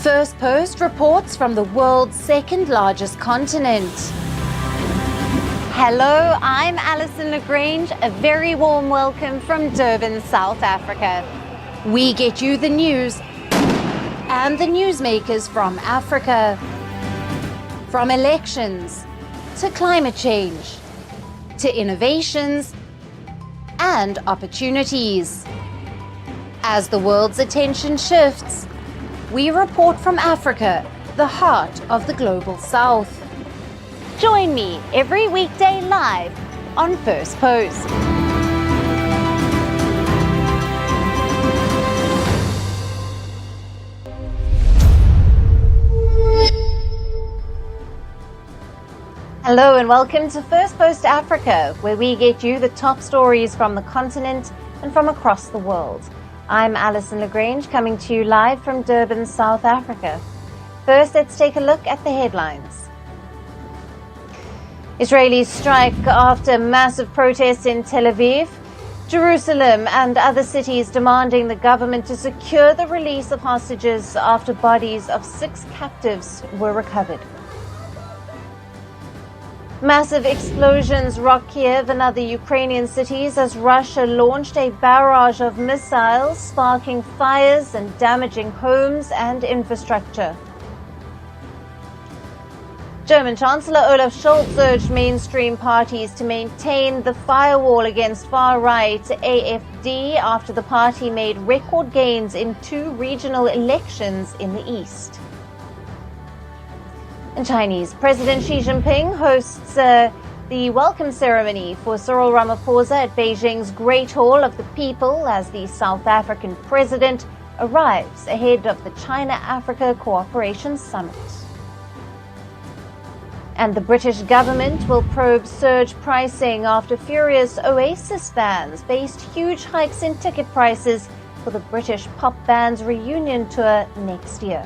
Firstpost reports from the world's second largest continent. Hello, I'm Alison Lagrange. A very warm welcome from Durban, South Africa. We get you the news and the newsmakers from Africa. From elections to climate change to innovations and opportunities. As the world's attention shifts, we report from Africa, the heart of the global south. Join me every weekday live on Firstpost. Hello and welcome to Firstpost Africa, where we get you the top stories from the continent and from across the world. I'm Alison Lagrange, coming to you live from Durban, South Africa. First, let's take a look at the headlines. Israelis strike after massive protests in Tel Aviv. Jerusalem and other cities demanding the government to secure the release of hostages after bodies of 6 captives were recovered. Massive explosions rock Kiev and other Ukrainian cities as Russia launched a barrage of missiles, sparking fires and damaging homes and infrastructure. German Chancellor Olaf Scholz urged mainstream parties to maintain the firewall against far-right AfD after the party made record gains in 2 regional elections in the East. And Chinese President Xi Jinping hosts the welcome ceremony for Cyril Ramaphosa at Beijing's Great Hall of the People as the South African president arrives ahead of the China-Africa Cooperation Summit. And the British government will probe surge pricing after furious Oasis fans faced huge hikes in ticket prices for the British pop band's reunion tour next year.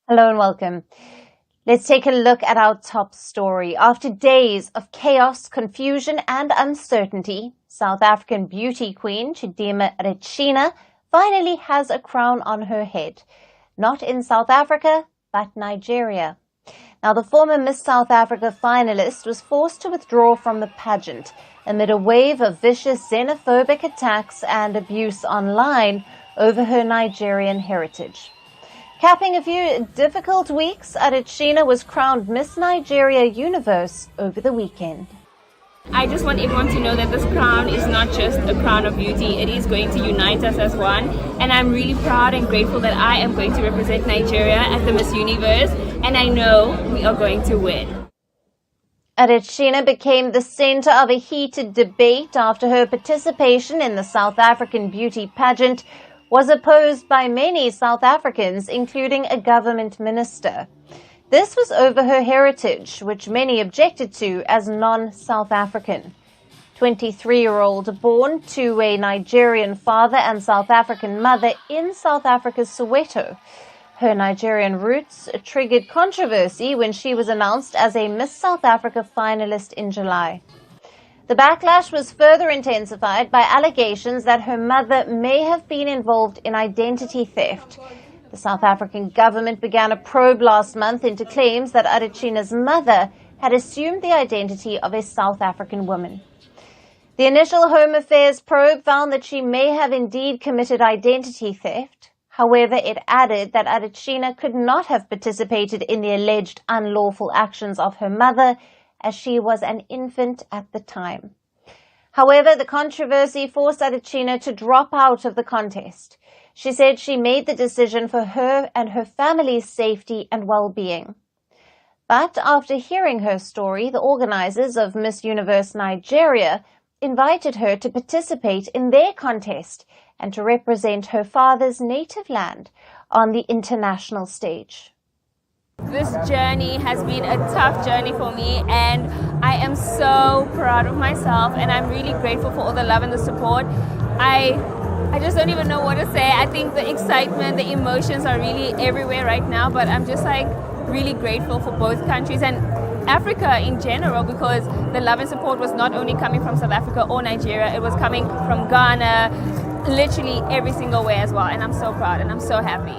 Hello and welcome. Let's take a look at our top story. After days of chaos, confusion and uncertainty, South African beauty queen Chidimma Adetshina finally has a crown on her head. Not in South Africa, but Nigeria. Now, the former Miss South Africa finalist was forced to withdraw from the pageant amid a wave of vicious xenophobic attacks and abuse online over her Nigerian heritage. Capping a few difficult weeks, Adetshina was crowned Miss Nigeria Universe over the weekend. I just want everyone to know that this crown is not just a crown of beauty. It is going to unite us as one. And I'm really proud and grateful that I am going to represent Nigeria at the Miss Universe. And I know we are going to win. Adetshina became the center of a heated debate after her participation in the South African beauty pageant was opposed by many South Africans, including a government minister. This was over her heritage, which many objected to as non-South African. 23-year-old born to a Nigerian father and South African mother in South Africa's Soweto. Her Nigerian roots triggered controversy when she was announced as a Miss South Africa finalist in July. The backlash was further intensified by allegations that her mother may have been involved in identity theft. The South African government began a probe last month into claims that Adetshina's mother had assumed the identity of a South African woman. The initial Home Affairs probe found that she may have indeed committed identity theft. However, it added that Adetshina could not have participated in the alleged unlawful actions of her mother, as she was an infant at the time. However, the controversy forced Adetshina to drop out of the contest. She said she made the decision for her and her family's safety and well-being. But after hearing her story, the organizers of Miss Universe Nigeria invited her to participate in their contest and to represent her father's native land on the international stage. This journey has been a tough journey for me, and I am so proud of myself, and I'm really grateful for all the love and the support. I I just don't even know what to say. I think the excitement, the emotions are really everywhere right now, but I'm just like really grateful for both countries and Africa in general, because the love and support was not only coming from South Africa or Nigeria, it was coming from Ghana, literally every single way as well. And I'm so proud and I'm so happy.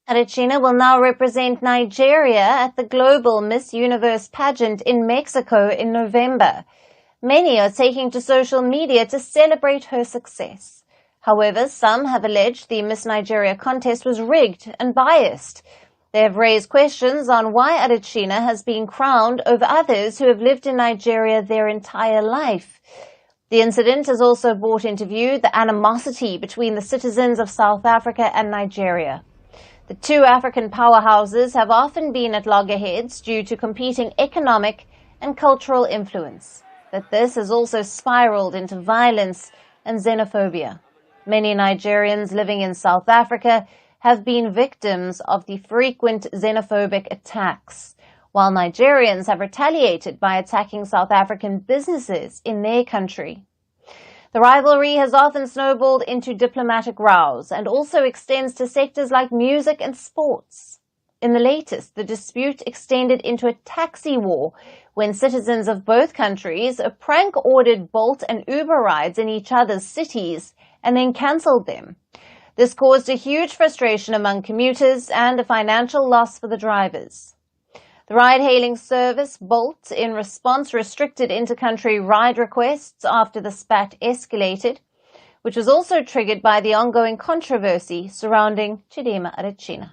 Adetshina will now represent Nigeria at the Global Miss Universe pageant in Mexico in November. Many are taking to social media to celebrate her success. However, some have alleged the Miss Nigeria contest was rigged and biased. They have raised questions on why Adetshina has been crowned over others who have lived in Nigeria their entire life. The incident has also brought into view the animosity between the citizens of South Africa and Nigeria. The two African powerhouses have often been at loggerheads due to competing economic and cultural influence, but this has also spiraled into violence and xenophobia. Many Nigerians living in South Africa have been victims of the frequent xenophobic attacks, while Nigerians have retaliated by attacking South African businesses in their country. The rivalry has often snowballed into diplomatic rows and also extends to sectors like music and sports. In the latest, the dispute extended into a taxi war when citizens of both countries prank-ordered Bolt and Uber rides in each other's cities and then cancelled them. This caused a huge frustration among commuters and a financial loss for the drivers. The ride-hailing service, Bolt, in response restricted inter-country ride requests after the spat escalated, which was also triggered by the ongoing controversy surrounding Chidimma Adetshina.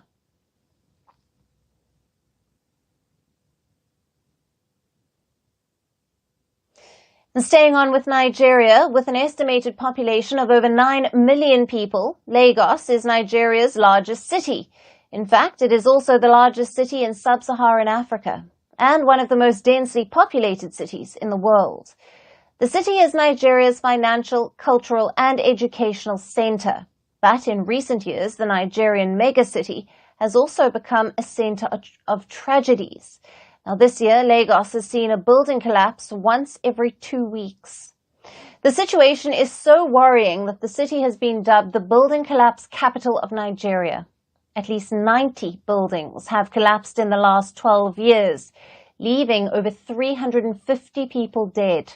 And staying on with Nigeria, with an estimated population of over 9 million people, Lagos is Nigeria's largest city. In fact, it is also the largest city in sub-Saharan Africa and one of the most densely populated cities in the world. The city is Nigeria's financial, cultural and educational center. But in recent years, the Nigerian megacity has also become a center of tragedies. Now, this year, Lagos has seen a building collapse once every 2 weeks. The situation is so worrying that the city has been dubbed the building collapse capital of Nigeria. At least 90 buildings have collapsed in the last 12 years, leaving over 350 people dead.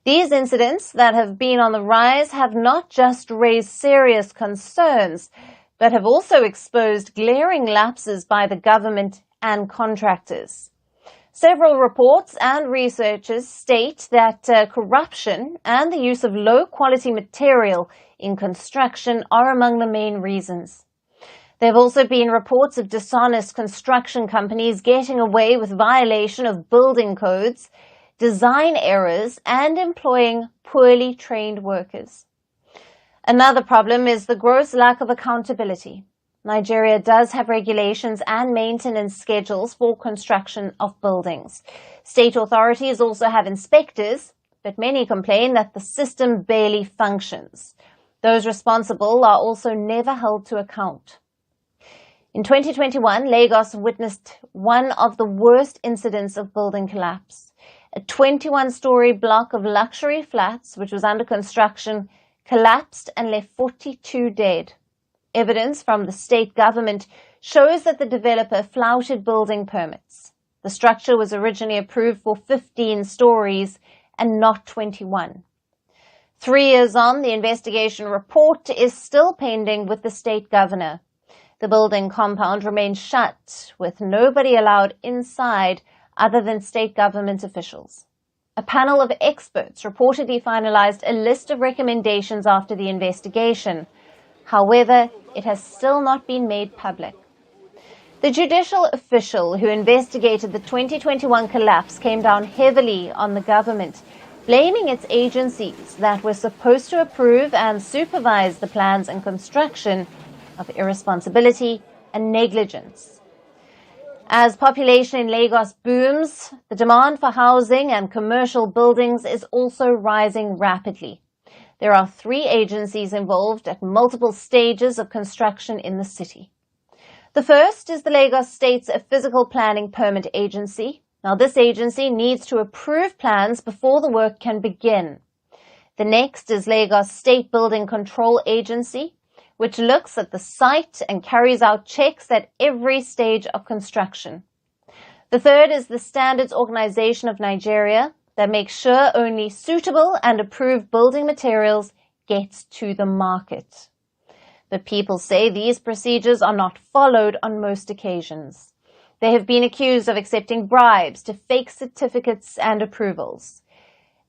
These incidents that have been on the rise have not just raised serious concerns, but have also exposed glaring lapses by the government and contractors. Several reports and researchers state that corruption and the use of low-quality material in construction are among the main reasons. There have also been reports of dishonest construction companies getting away with violation of building codes, design errors, and employing poorly trained workers. Another problem is the gross lack of accountability. Nigeria does have regulations and maintenance schedules for construction of buildings. State authorities also have inspectors, but many complain that the system barely functions. Those responsible are also never held to account. In 2021, Lagos witnessed one of the worst incidents of building collapse. A 21-story block of luxury flats, which was under construction, collapsed and left 42 dead. Evidence from the state government shows that the developer flouted building permits. The structure was originally approved for 15 stories and not 21. 3 years on, the investigation report is still pending with the state governor. The building compound remains shut, with nobody allowed inside other than state government officials. A panel of experts reportedly finalized a list of recommendations after the investigation. However, it has still not been made public. The judicial official who investigated the 2021 collapse came down heavily on the government, blaming its agencies that were supposed to approve and supervise the plans and construction of irresponsibility and negligence. As population in Lagos booms, the demand for housing and commercial buildings is also rising rapidly. There are 3 agencies involved at multiple stages of construction in the city. The first is the Lagos State's Physical Planning Permit Agency. Now, this agency needs to approve plans before the work can begin. The next is Lagos State Building Control Agency, which looks at the site and carries out checks at every stage of construction. The third is the Standards Organization of Nigeria, that makes sure only suitable and approved building materials get to the market. But people say these procedures are not followed on most occasions. They have been accused of accepting bribes to fake certificates and approvals.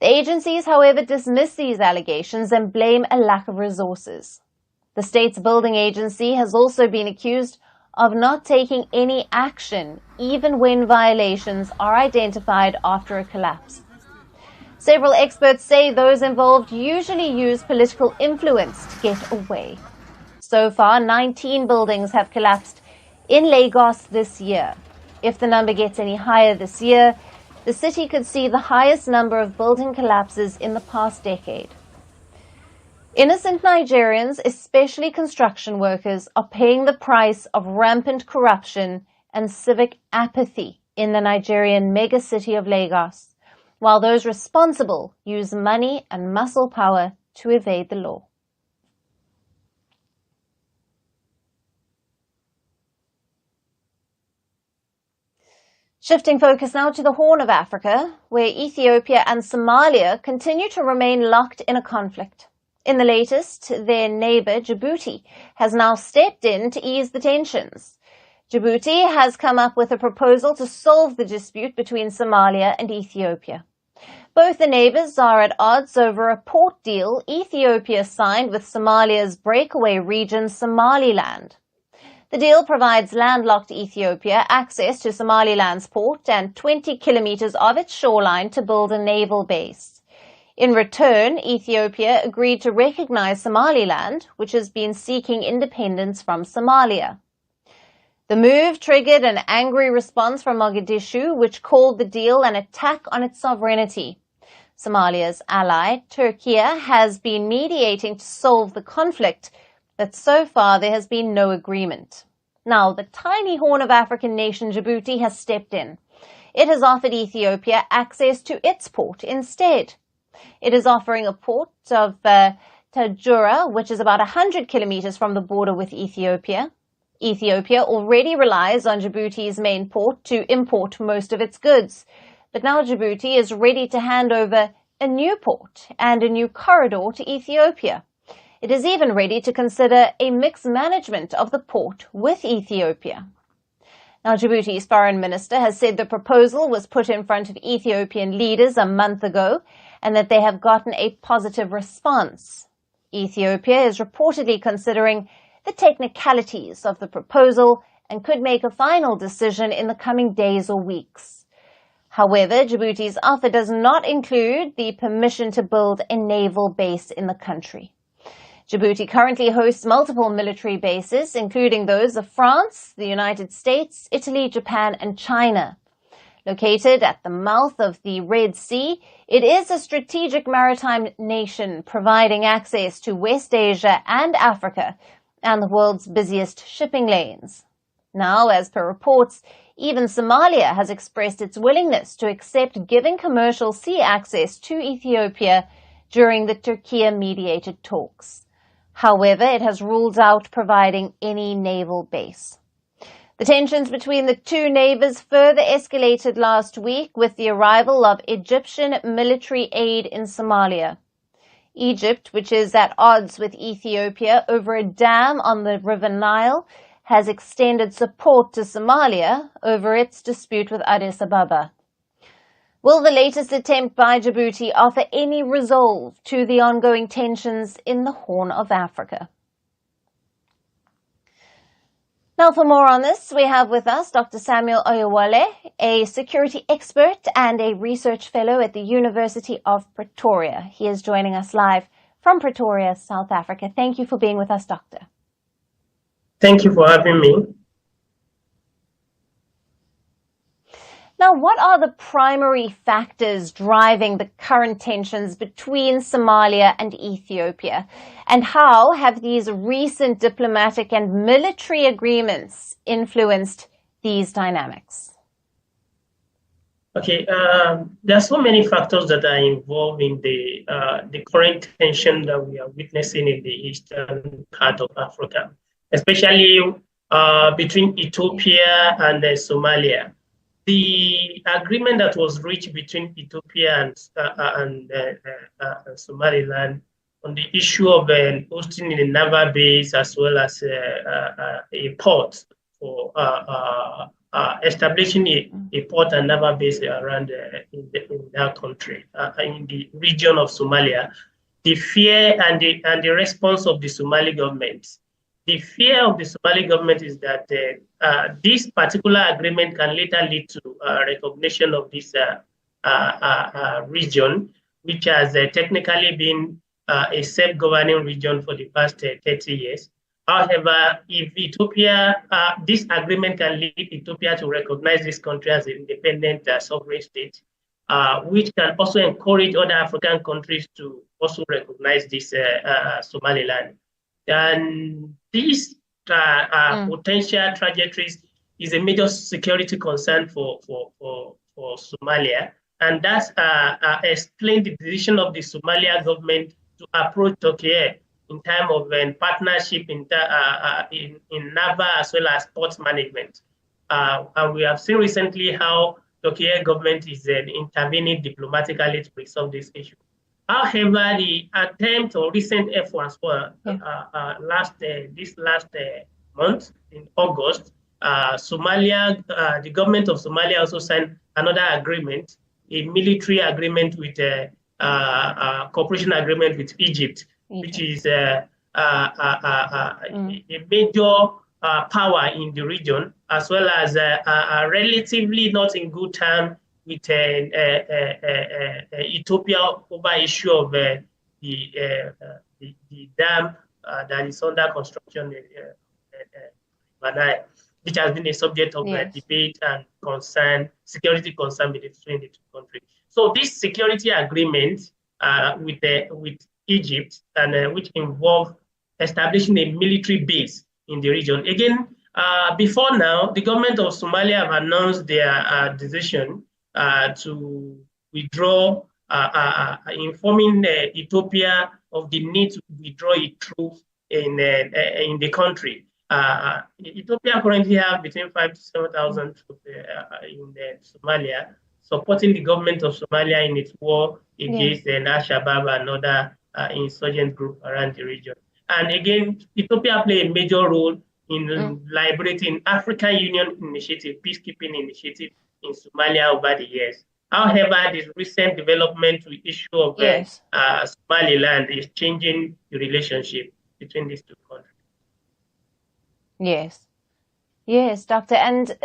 The agencies, however, dismiss these allegations and blame a lack of resources. The state's building agency has also been accused of not taking any action, even when violations are identified after a collapse. Several experts say those involved usually use political influence to get away. So far, 19 buildings have collapsed in Lagos this year. If the number gets any higher this year, the city could see the highest number of building collapses in the past decade. Innocent Nigerians, especially construction workers, are paying the price of rampant corruption and civic apathy in the Nigerian megacity of Lagos, while those responsible use money and muscle power to evade the law. Shifting focus now to the Horn of Africa, where Ethiopia and Somalia continue to remain locked in a conflict. In the latest, their neighbor, Djibouti, has now stepped in to ease the tensions. Djibouti has come up with a proposal to solve the dispute between Somalia and Ethiopia. Both the neighbors are at odds over a port deal Ethiopia signed with Somalia's breakaway region, Somaliland. The deal provides landlocked Ethiopia access to Somaliland's port and 20 kilometers of its shoreline to build a naval base. In return, Ethiopia agreed to recognize Somaliland, which has been seeking independence from Somalia. The move triggered an angry response from Mogadishu, which called the deal an attack on its sovereignty. Somalia's ally, Turkey, has been mediating to solve the conflict, but so far there has been no agreement. Now, the tiny Horn of African nation Djibouti has stepped in. It has offered Ethiopia access to its port instead. It is offering a port of Tajura, which is about 100 kilometers from the border with Ethiopia. Ethiopia already relies on Djibouti's main port to import most of its goods, but now Djibouti is ready to hand over a new port and a new corridor to Ethiopia. It is even ready to consider a mixed management of the port with Ethiopia. Now, Djibouti's foreign minister has said the proposal was put in front of Ethiopian leaders a month ago and that they have gotten a positive response. Ethiopia is reportedly considering the technicalities of the proposal and could make a final decision in the coming days or weeks. However, Djibouti's offer does not include the permission to build a naval base in the country. Djibouti currently hosts multiple military bases, including those of France, the United States, Italy, Japan, and China. Located at the mouth of the Red Sea, it is a strategic maritime nation providing access to West Asia and Africa and the world's busiest shipping lanes. Now, as per reports, even Somalia has expressed its willingness to accept giving commercial sea access to Ethiopia during the Turkey-mediated talks. However, it has ruled out providing any naval base. The tensions between the two neighbors further escalated last week with the arrival of Egyptian military aid in Somalia. Egypt, which is at odds with Ethiopia over a dam on the River Nile, has extended support to Somalia over its dispute with Addis Ababa. Will the latest attempt by Djibouti offer any resolve to the ongoing tensions in the Horn of Africa? Now, for more on this, we have with us Dr. Samuel Oyewole, a security expert and a research fellow at the University of Pretoria. He is joining us live from Pretoria, South Africa. Thank you for being with us, Doctor. Thank you for having me. Now, what are the primary factors driving the current tensions between Somalia and Ethiopia? And how have these recent diplomatic and military agreements influenced these dynamics? Okay, there are so many factors that are involved in the current tension that we are witnessing in the eastern part of Africa, especially between Ethiopia and Somalia. The agreement that was reached between Ethiopia and Somaliland on the issue of hosting a naval base as well as a port for establishing a port and naval base around in that country, in the region of Somalia. The fear and the response of the Somali government. The fear of the Somali government is that this particular agreement can later lead to recognition of this region, which has technically been a self-governing region for the past 30 years. However, if Ethiopia, this agreement can lead Ethiopia to recognize this country as an independent sovereign state, which can also encourage other African countries to also recognize this Somaliland. And these potential trajectories is a major security concern for Somalia. And that's explained the decision of the Somalia government to approach Turkey in terms of partnership in naval as well as ports management. And we have seen recently how Turkey government is intervening diplomatically to resolve this issue. However, the attempt or recent efforts were this last month in August, Somalia, the government of Somalia also signed another agreement, a military agreement with cooperation agreement with Egypt, which is a major power in the region, as well as relatively not in good time with Ethiopia over issue of the dam that is under construction in which has been a subject of debate and concern, security concern between the two countries. So this security agreement with Egypt and which involve establishing a military base in the region. Again, before now, the government of Somalia have announced their decision to withdraw, informing Ethiopia of the need to withdraw its troops in the country. Ethiopia currently have between 5,000 to 7,000 troops in Somalia, supporting the government of Somalia in its war against Al-Shabaab and other insurgent groups around the region. And again, Ethiopia play a major role in liberating African Union initiative, peacekeeping initiative in Somalia over the years. However, this recent development with issue of Somaliland is changing the relationship between these two countries. Yes. Yes, Doctor, and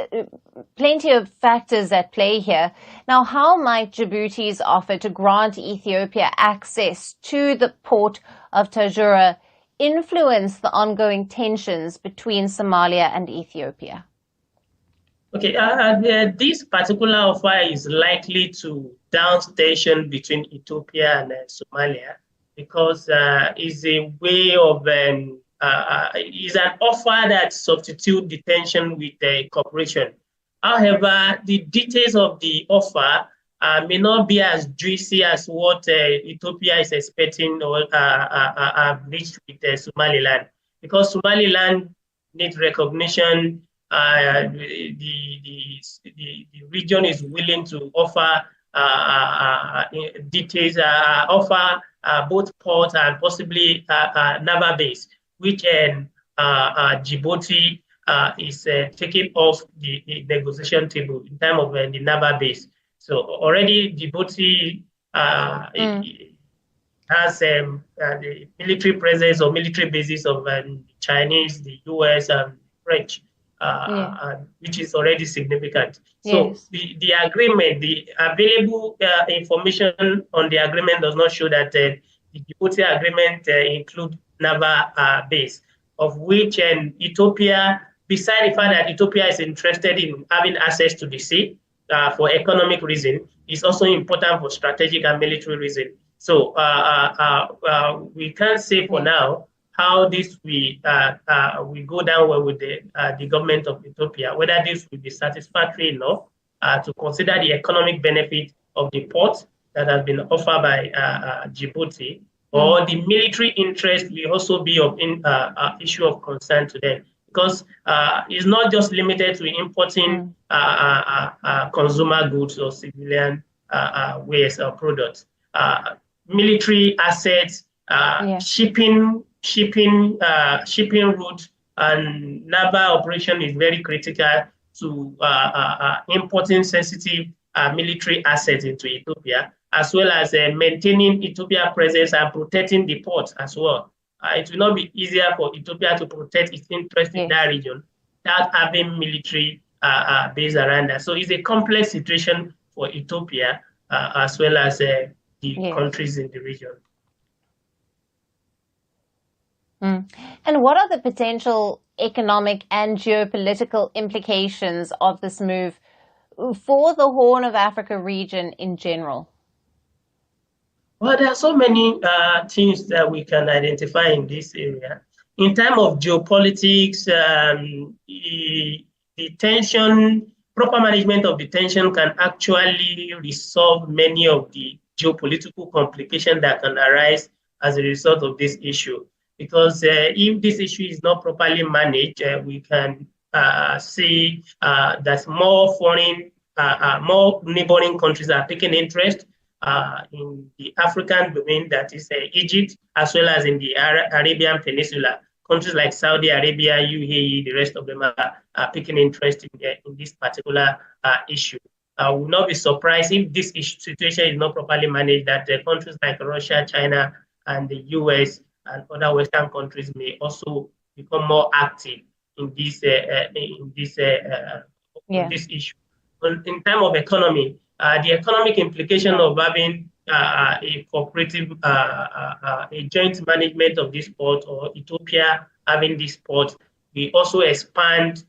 plenty of factors at play here. Now, how might Djibouti's offer to grant Ethiopia access to the port of Tajura influence the ongoing tensions between Somalia and Ethiopia? Okay, this particular offer is likely to down tension between Ethiopia and Somalia because it's a way of is an offer that substitutes detention with cooperation. However, the details of the offer may not be as juicy as what Ethiopia is expecting or reached with Somaliland, because Somaliland needs recognition. The region is willing to offer details, offer both port and possibly naval base, which Djibouti is taking off the negotiation table in terms of the naval base. So already Djibouti has the military presence or military bases of the Chinese, the US, and French, which is already significant. So the agreement, the available information on the agreement does not show that the Djibouti agreement include naval base, of which Ethiopia, besides the fact that Ethiopia is interested in having access to the sea for economic reason, is also important for strategic and military reason. So we can't say for now how this will go down well with the government of Ethiopia, whether this will be satisfactory enough to consider the economic benefit of the port that has been offered by Djibouti, or the military interest will also be of issue of concern to them, because it's not just limited to importing consumer goods or civilian waste or products. Military assets, shipping route and naval operation is very critical to importing sensitive military assets into Ethiopia, as well as maintaining Ethiopia's presence and protecting the ports as well. It will not be easier for Ethiopia to protect its interest in that region without having military base around that. So it's a complex situation for Ethiopia as well as the countries in the region. And what are the potential economic and geopolitical implications of this move for the Horn of Africa region in general? Well, there are so many things that we can identify in this area. In terms of geopolitics, the tension, proper management of the tension can actually resolve many of the geopolitical complications that can arise as a result of this issue. Because if this issue is not properly managed, we can see that more neighboring countries are taking interest in the African domain, that is Egypt, as well as in the Arabian Peninsula. Countries like Saudi Arabia, UAE, the rest of them are taking interest in this particular issue. I will not be surprised if this situation is not properly managed, that countries like Russia, China, and the US and other Western countries may also become more active in this issue. In terms of economy, the economic implication of having a cooperative, a joint management of this port, or Ethiopia having this port, we also expand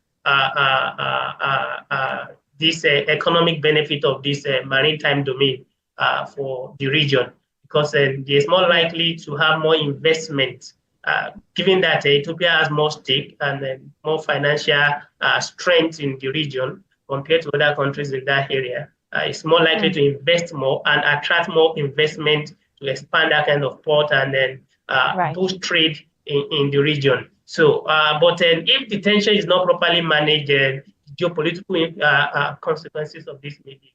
this economic benefit of this maritime domain for the region, because there's more likely to have more investment, given that Ethiopia has more stake and more financial strength in the region compared to other countries in that area. It's more likely to invest more and attract more investment to expand that kind of port and then boost trade in the region. So, but if the tension is not properly managed, geopolitical consequences of this may be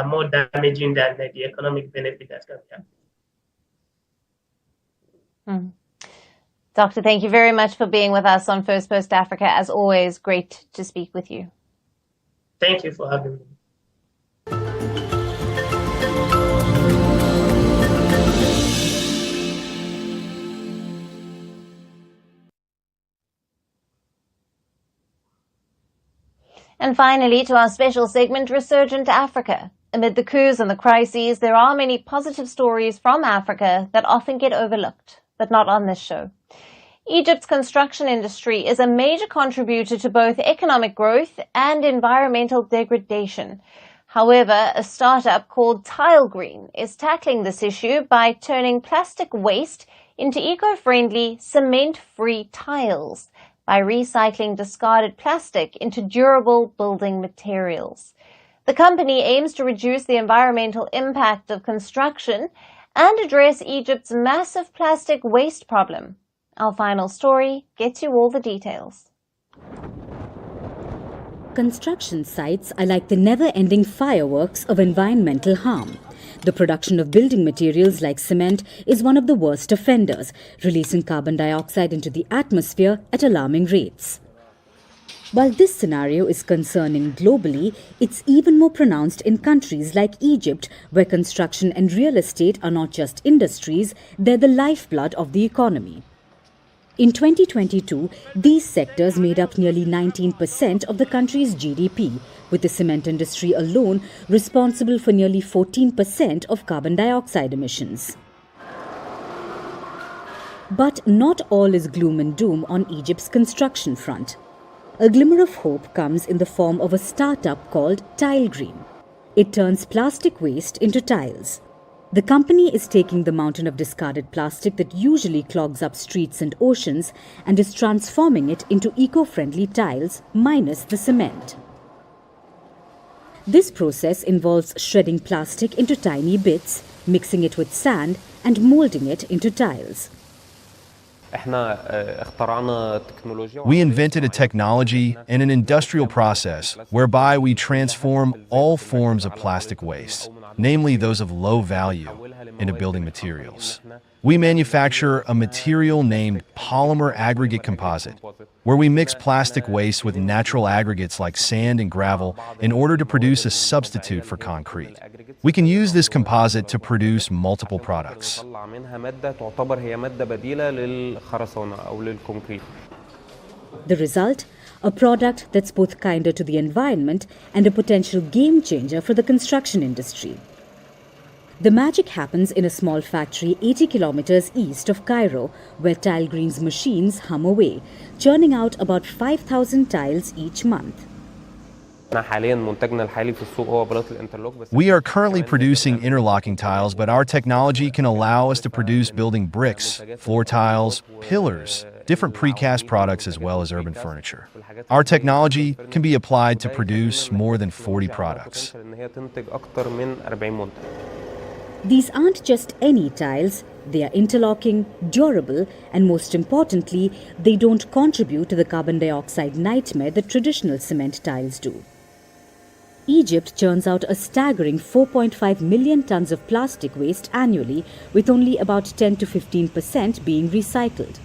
more damaging than the economic benefit that can have. Doctor, thank you very much for being with us on First Post Africa. As always, great to speak with you. Thank you for having me. And finally, to our special segment, Resurgent Africa. Amid the coups and the crises, there are many positive stories from Africa that often get overlooked, but not on this show. Egypt's construction industry is a major contributor to both economic growth and environmental degradation. However, a startup called Tile Green is tackling this issue by turning plastic waste into eco-friendly, cement-free tiles by recycling discarded plastic into durable building materials. The company aims to reduce the environmental impact of construction and address Egypt's massive plastic waste problem. Our final story gets you all the details. Construction sites are like the never-ending fireworks of environmental harm. The production of building materials like cement is one of the worst offenders, releasing carbon dioxide into the atmosphere at alarming rates. While this scenario is concerning globally, it's even more pronounced in countries like Egypt, where construction and real estate are not just industries, they're the lifeblood of the economy. In 2022, these sectors made up nearly 19% of the country's GDP, with the cement industry alone responsible for nearly 14% of carbon dioxide emissions. But not all is gloom and doom on Egypt's construction front. A glimmer of hope comes in the form of a startup called Tile Green. It turns plastic waste into tiles. The company is taking the mountain of discarded plastic that usually clogs up streets and oceans and is transforming it into eco-friendly tiles minus the cement. This process involves shredding plastic into tiny bits, mixing it with sand, and molding it into tiles. We invented a technology and an industrial process whereby we transform all forms of plastic waste, namely those of low value, into building materials. We manufacture a material named polymer aggregate composite, where we mix plastic waste with natural aggregates like sand and gravel in order to produce a substitute for concrete. We can use this composite to produce multiple products. The result? A product that's both kinder to the environment and a potential game changer for the construction industry. The magic happens in a small factory 80 kilometers east of Cairo, where Tile Green's machines hum away, churning out about 5,000 tiles each month. We are currently producing interlocking tiles, but our technology can allow us to produce building bricks, floor tiles, pillars, different precast products, as well as urban furniture. Our technology can be applied to produce more than 40 products. These aren't just any tiles, they are interlocking, durable, and most importantly, they don't contribute to the carbon dioxide nightmare that traditional cement tiles do. Egypt churns out a staggering 4.5 million tons of plastic waste annually, with only about 10 to 15% being recycled.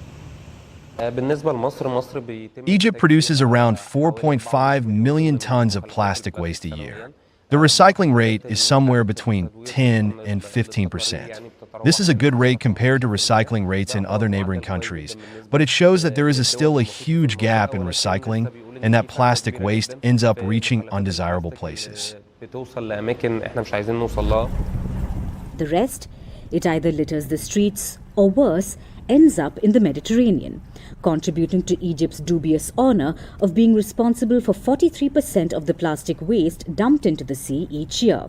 Egypt produces around 4.5 million tons of plastic waste a year. The recycling rate is somewhere between 10 and 15%. This is a good rate compared to recycling rates in other neighboring countries, but it shows that there is still a huge gap in recycling and that plastic waste ends up reaching undesirable places. The rest, it either litters the streets or worse, ends up in the Mediterranean, contributing to Egypt's dubious honor of being responsible for 43% of the plastic waste dumped into the sea each year.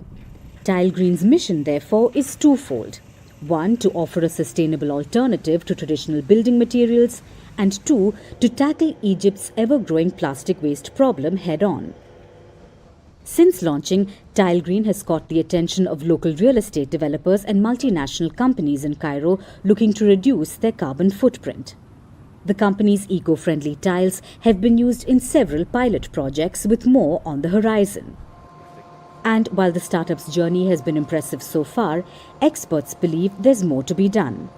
Tile Green's mission, therefore, is twofold. One, to offer a sustainable alternative to traditional building materials, and two, to tackle Egypt's ever-growing plastic waste problem head-on. Since launching, Tile Green has caught the attention of local real estate developers and multinational companies in Cairo looking to reduce their carbon footprint. The company's eco-friendly tiles have been used in several pilot projects, with more on the horizon. And while the startup's journey has been impressive so far, experts believe there's more to be done.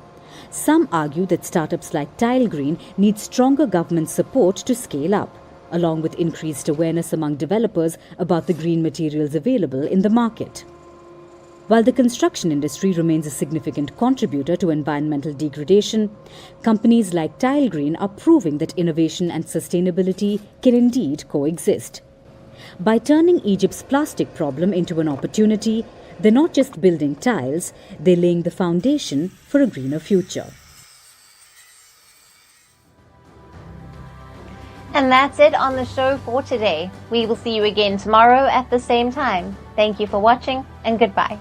Some argue that startups like Tile Green need stronger government support to scale up, along with increased awareness among developers about the green materials available in the market. While the construction industry remains a significant contributor to environmental degradation, companies like Tile Green are proving that innovation and sustainability can indeed coexist. By turning Egypt's plastic problem into an opportunity, they're not just building tiles, they're laying the foundation for a greener future. And that's it on the show for today. We will see you again tomorrow at the same time. Thank you for watching, and goodbye.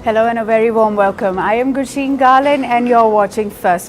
Hello and a very warm welcome. I am Gursheen Garland and you're watching First.